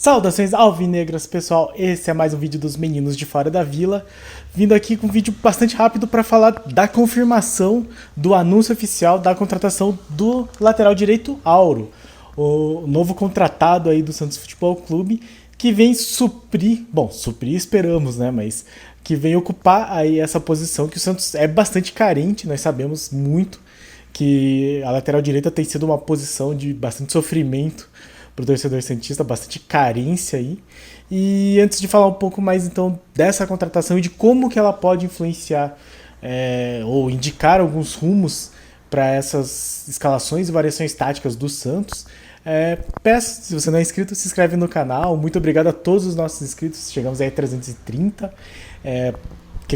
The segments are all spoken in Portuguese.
Saudações alvinegras, pessoal. Esse é mais um vídeo dos meninos de fora da vila. Vindo aqui com um vídeo bastante rápido para falar da confirmação do anúncio oficial da contratação do lateral direito Auro, o novo contratado aí do Santos Futebol Clube, que vem suprir esperamos, né, mas que vem ocupar aí essa posição que o Santos é bastante carente. Nós sabemos muito que a lateral direita tem sido uma posição de bastante sofrimento para o torcedor santista, bastante carência aí. E antes de falar um pouco mais então dessa contratação e de como que ela pode influenciar ou indicar alguns rumos para essas escalações e variações táticas do Santos, peço, se você não é inscrito, se inscreve no canal. Muito obrigado a todos os nossos inscritos, chegamos aí a 330,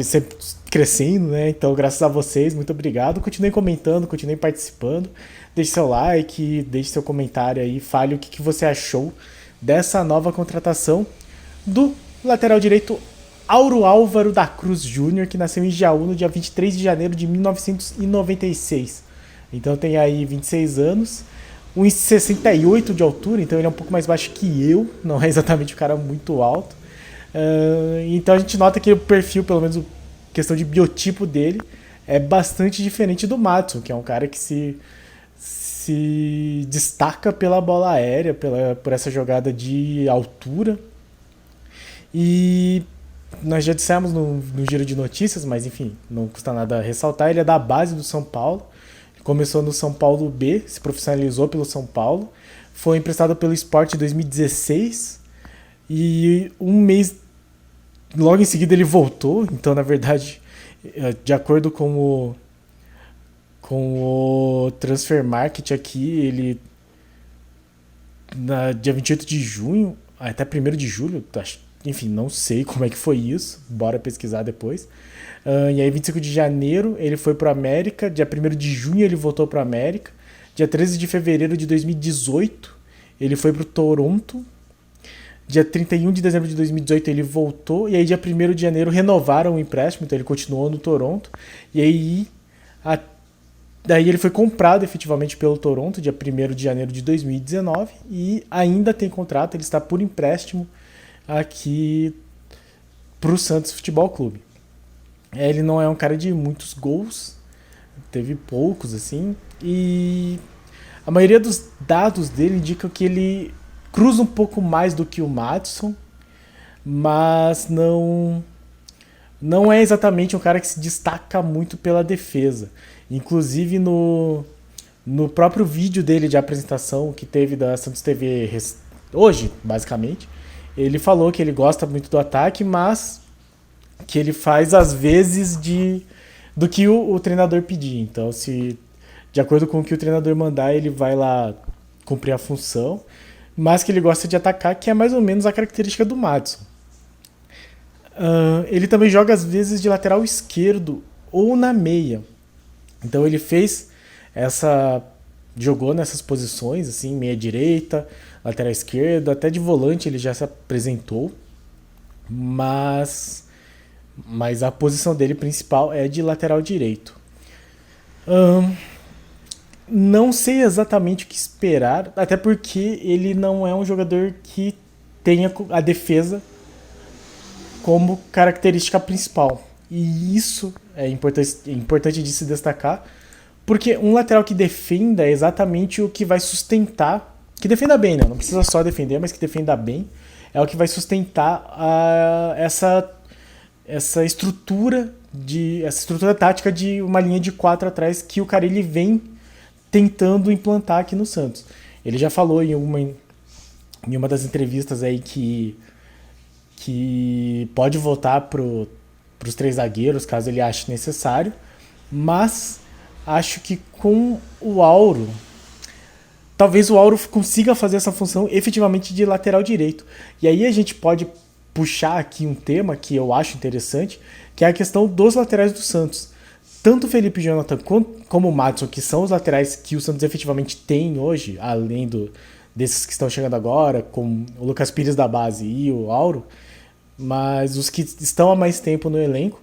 sempre crescendo, né? Então, graças a vocês, muito obrigado. Continuem comentando, continuem participando. Deixe seu like, deixe seu comentário aí, fale o que você achou dessa nova contratação do lateral direito Auro Álvaro da Cruz Júnior, que nasceu em Jaú no dia 23 de janeiro de 1996. Então tem aí 26 anos, 1,68 de altura, então ele é um pouco mais baixo que eu, não é exatamente um cara muito alto. Então a gente nota que o perfil, pelo menos a questão de biotipo dele, é bastante diferente do Madison, que é um cara que se destaca pela bola aérea, por essa jogada de altura. E nós já dissemos no giro de notícias, mas enfim, não custa nada ressaltar, ele é da base do São Paulo, começou no São Paulo B, se profissionalizou pelo São Paulo, foi emprestado pelo Sport em 2016 e um mês logo em seguida ele voltou. Então, na verdade, de acordo com o Transfer Market aqui, ele dia 28 de junho até 1º de julho, enfim, não sei como é que foi isso, bora pesquisar depois. E aí 25 de janeiro ele foi para o América, dia 1º de junho ele voltou para o América, dia 13 de fevereiro de 2018 ele foi para o Toronto, dia 31 de dezembro de 2018 ele voltou, e aí dia 1º de janeiro renovaram o empréstimo, então ele continuou no Toronto, e aí daí ele foi comprado efetivamente pelo Toronto, dia 1º de janeiro de 2019, e ainda tem contrato, ele está por empréstimo aqui para o Santos Futebol Clube. Ele não é um cara de muitos gols, teve poucos assim, e a maioria dos dados dele indica que ele cruza um pouco mais do que o Madison, mas não é exatamente um cara que se destaca muito pela defesa. Inclusive no próprio vídeo dele de apresentação que teve da Santos TV hoje, basicamente, ele falou que ele gosta muito do ataque, mas que ele faz às vezes do que o treinador pedir. Então, de acordo com o que o treinador mandar, ele vai lá cumprir a função, mas que ele gosta de atacar, que é mais ou menos a característica do Madison. Ele também joga às vezes de lateral esquerdo ou na meia. Então ele jogou nessas posições, assim, meia direita, lateral esquerdo, até de volante ele já se apresentou, mas a posição dele principal é de lateral direito. Não sei exatamente o que esperar, até porque ele não é um jogador que tenha a defesa como característica principal. E isso é importante de se destacar, porque um lateral que defenda é exatamente o que vai sustentar, que defenda bem, né? Não precisa só defender, mas que defenda bem, é o que vai sustentar essa estrutura tática de uma linha de 4 atrás que o Carille vem tentando implantar aqui no Santos. Ele já falou em uma das entrevistas aí que pode voltar para os 3 zagueiros, caso ele ache necessário, mas acho que com o Auro, talvez o Auro consiga fazer essa função efetivamente de lateral direito. E aí a gente pode puxar aqui um tema que eu acho interessante, que é a questão dos laterais do Santos. Tanto o Felipe Jonathan como o Madison, que são os laterais que o Santos efetivamente tem hoje, além desses que estão chegando agora, como o Lucas Pires da base e o Auro, mas os que estão há mais tempo no elenco,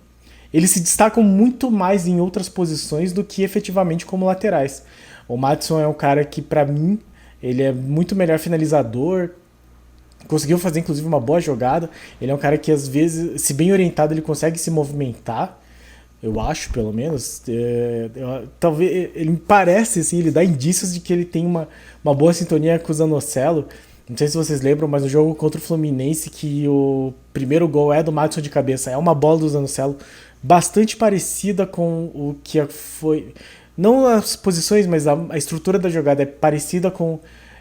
eles se destacam muito mais em outras posições do que efetivamente como laterais. O Madison é um cara que, para mim, ele é muito melhor finalizador, conseguiu fazer inclusive uma boa jogada. Ele é um cara que às vezes, se bem orientado, ele consegue se movimentar. Eu acho, pelo menos. Talvez ele me parece, assim, ele dá indícios de que ele tem uma boa sintonia com o Zanocelo. Não sei se vocês lembram, mas no jogo contra o Fluminense, que o primeiro gol é do Madison de cabeça, é uma bola do Zanocelo bastante parecida com o que foi. Não as posições, mas a estrutura da jogada é parecida com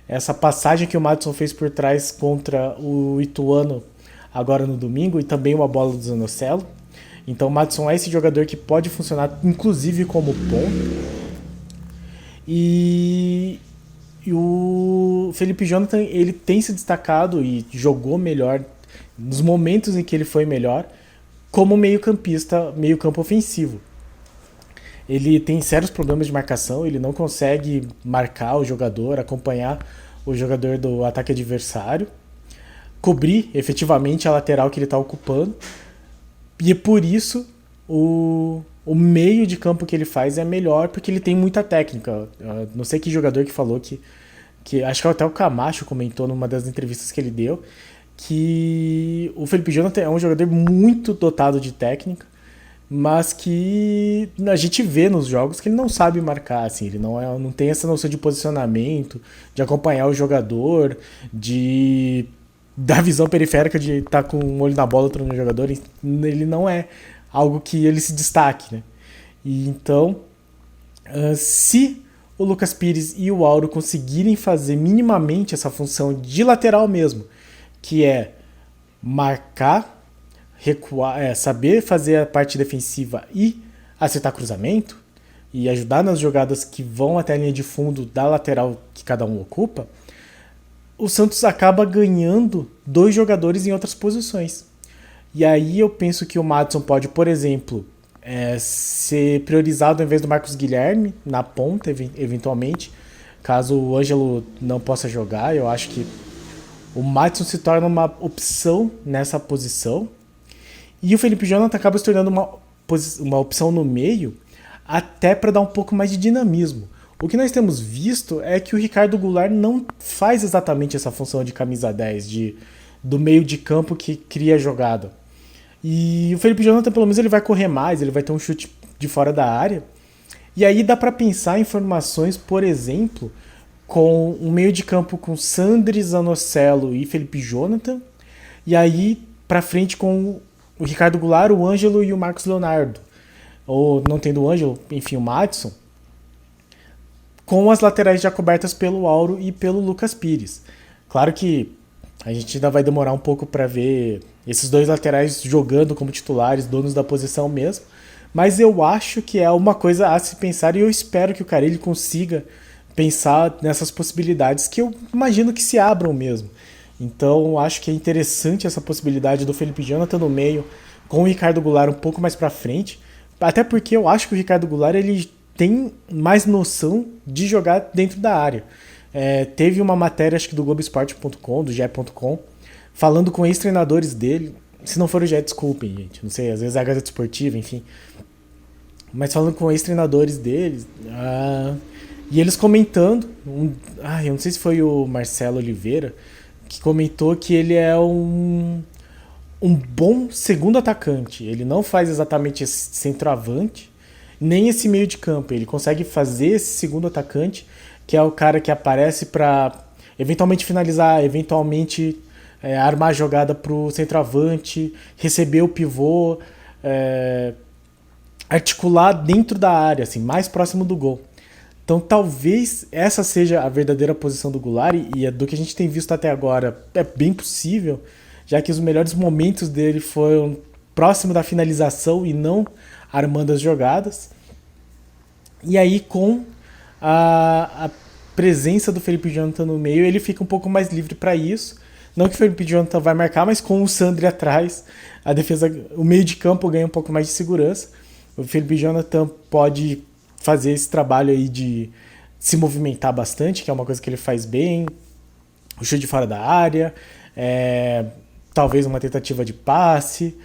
essa passagem que o Madison fez por trás contra o Ituano agora no domingo, e também uma bola do Zanocelo. Então o Madison é esse jogador que pode funcionar inclusive como ponta. E o Felipe Jonathan, ele tem se destacado e jogou melhor nos momentos em que ele foi melhor como meio-campista, meio-campo ofensivo. Ele tem sérios problemas de marcação, ele não consegue marcar o jogador, acompanhar o jogador do ataque adversário, cobrir efetivamente a lateral que ele está ocupando. E é por isso o meio de campo que ele faz é melhor, porque ele tem muita técnica. Não sei que jogador que falou que acho que até o Camacho comentou numa das entrevistas que ele deu, que o Felipe Jonathan é um jogador muito dotado de técnica, mas que a gente vê nos jogos que ele não sabe marcar, assim, ele não tem essa noção de posicionamento, de acompanhar o jogador, da visão periférica de estar com um olho na bola, outro no jogador. Ele não é algo que ele se destaque, né? E então, se o Lucas Pires e o Auro conseguirem fazer minimamente essa função de lateral mesmo, que é marcar, recuar, saber fazer a parte defensiva e acertar cruzamento, e ajudar nas jogadas que vão até a linha de fundo da lateral que cada um ocupa, o Santos acaba ganhando 2 jogadores em outras posições. E aí eu penso que o Madison pode, por exemplo, ser priorizado ao invés do Marcos Guilherme na ponta, eventualmente, caso o Ângelo não possa jogar. Eu acho que o Madison se torna uma opção nessa posição, e o Felipe Jonathan acaba se tornando uma opção no meio, até para dar um pouco mais de dinamismo. O que nós temos visto é que o Ricardo Goulart não faz exatamente essa função de camisa 10, do meio de campo que cria a jogada. E o Felipe Jonathan, pelo menos, ele vai correr mais, ele vai ter um chute de fora da área. E aí dá para pensar em formações, por exemplo, com um meio de campo com Sandri, Zanocelo e Felipe Jonathan. E aí para frente com o Ricardo Goulart, o Ângelo e o Marcos Leonardo. Ou não tendo o Ângelo, enfim, o Madison, com as laterais já cobertas pelo Auro e pelo Lucas Pires. Claro que a gente ainda vai demorar um pouco para ver esses 2 laterais jogando como titulares, donos da posição mesmo, mas eu acho que é uma coisa a se pensar, e eu espero que o Carille consiga pensar nessas possibilidades que eu imagino que se abram mesmo. Então acho que é interessante essa possibilidade do Felipe Jonathan no meio, com o Ricardo Goulart um pouco mais para frente, até porque eu acho que o Ricardo Goulart ele tem mais noção de jogar dentro da área. Teve uma matéria, acho que do Globoesporte.com, do GE.com, falando com ex-treinadores dele. Se não for o GE, desculpem, gente. Não sei, às vezes é a Gazeta Esportiva, enfim. Mas falando com ex-treinadores deles, e eles comentando, eu não sei se foi o Marcelo Oliveira, que comentou que ele é um bom segundo atacante. Ele não faz exatamente esse centroavante, nem esse meio de campo. Ele consegue fazer esse segundo atacante, que é o cara que aparece para eventualmente finalizar, eventualmente armar a jogada para o centroavante, receber o pivô, articular dentro da área, assim, mais próximo do gol. Então talvez essa seja a verdadeira posição do Goulart, e do que a gente tem visto até agora é bem possível, já que os melhores momentos dele foram próximo da finalização e não armando as jogadas. E aí com a presença do Felipe Jonathan no meio, ele fica um pouco mais livre para isso. Não que o Felipe Jonathan vai marcar, mas com o Sandri atrás, a defesa, o meio de campo ganha um pouco mais de segurança. O Felipe Jonathan pode fazer esse trabalho aí de se movimentar bastante, que é uma coisa que ele faz bem, o chute de fora da área, talvez uma tentativa de passe,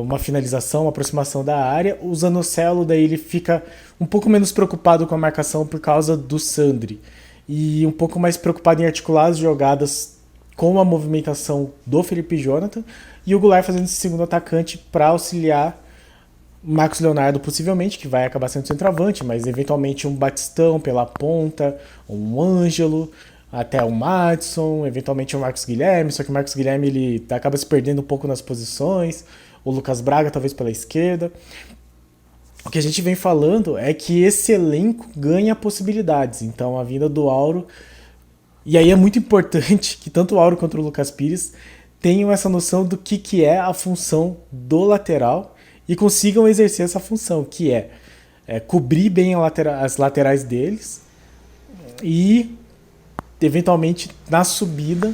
uma finalização, uma aproximação da área. O Zanocelo, daí ele fica um pouco menos preocupado com a marcação por causa do Sandri, e um pouco mais preocupado em articular as jogadas com a movimentação do Felipe Jonathan, e o Goulart fazendo esse segundo atacante para auxiliar Marcos Leonardo, possivelmente, que vai acabar sendo centroavante, mas eventualmente um Batistão pela ponta, um Ângelo, até o Madison, eventualmente o Marcos Guilherme, só que o Marcos Guilherme ele acaba se perdendo um pouco nas posições, o Lucas Braga talvez pela esquerda. O que a gente vem falando é que esse elenco ganha possibilidades, então a vinda do Auro, e aí é muito importante que tanto o Auro quanto o Lucas Pires tenham essa noção do que é a função do lateral e consigam exercer essa função, que é cobrir bem as laterais deles e, eventualmente, na subida,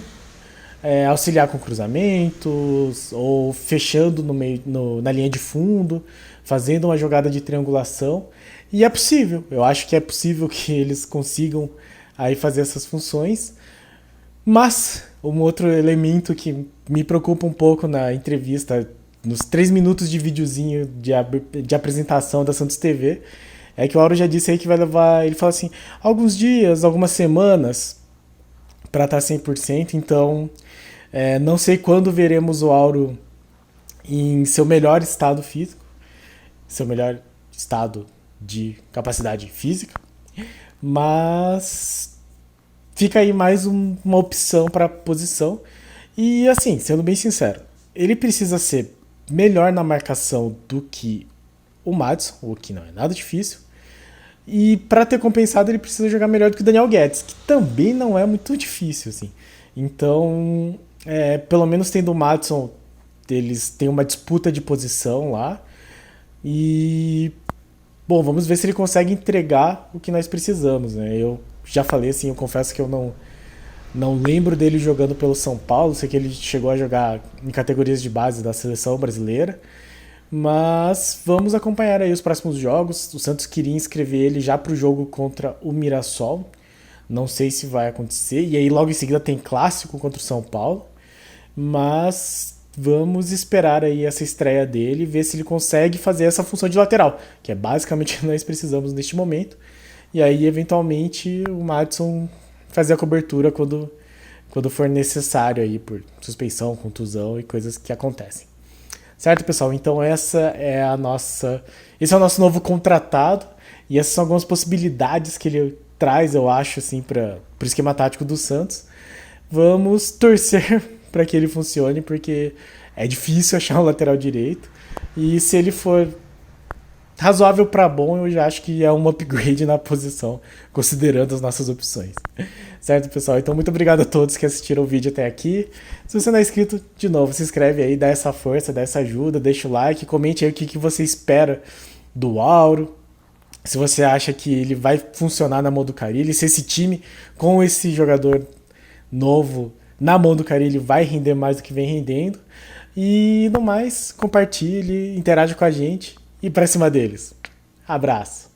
auxiliar com cruzamentos ou fechando no meio, na linha de fundo, fazendo uma jogada de triangulação. E é possível, eu acho que é possível que eles consigam aí fazer essas funções. Mas um outro elemento que me preocupa um pouco na entrevista, nos 3 minutos de videozinho de apresentação da Santos TV, é que o Auro já disse aí que vai levar, ele fala assim, alguns dias, algumas semanas para estar 100%, então não sei quando veremos o Auro em seu melhor estado físico, seu melhor estado de capacidade física, mas fica aí mais uma opção para a posição. E assim, sendo bem sincero, ele precisa ser melhor na marcação do que o Madison, o que não é nada difícil. E para ter compensado, ele precisa jogar melhor do que o Daniel Guedes, que também não é muito difícil, assim. Então, pelo menos tendo o Madison, eles têm uma disputa de posição lá. E, bom, vamos ver se ele consegue entregar o que nós precisamos, né? Eu já falei assim, eu confesso que eu não lembro dele jogando pelo São Paulo, sei que ele chegou a jogar em categorias de base da seleção brasileira, mas vamos acompanhar aí os próximos jogos. O Santos queria inscrever ele já para o jogo contra o Mirassol, não sei se vai acontecer, e aí logo em seguida tem clássico contra o São Paulo, mas vamos esperar aí essa estreia dele e ver se ele consegue fazer essa função de lateral, que é basicamente o que nós precisamos neste momento, e aí eventualmente o Madison fazer a cobertura quando for necessário aí, por suspeição, contusão e coisas que acontecem. Certo, pessoal? Então esse é o nosso novo contratado, e essas são algumas possibilidades que ele traz, eu acho, assim, para o esquema tático do Santos. Vamos torcer para que ele funcione, porque é difícil achar um lateral direito, e se ele for razoável para bom, eu já acho que é um upgrade na posição, considerando as nossas opções. Certo, pessoal? Então, muito obrigado a todos que assistiram o vídeo até aqui. Se você não é inscrito, de novo, se inscreve aí, dá essa força, dá essa ajuda, deixa o like, comente aí o que você espera do Auro, se você acha que ele vai funcionar na mão do Carille, se esse time, com esse jogador novo na mão do Carille, vai render mais do que vem rendendo. E, no mais, compartilhe, interaja com a gente e pra cima deles. Abraço!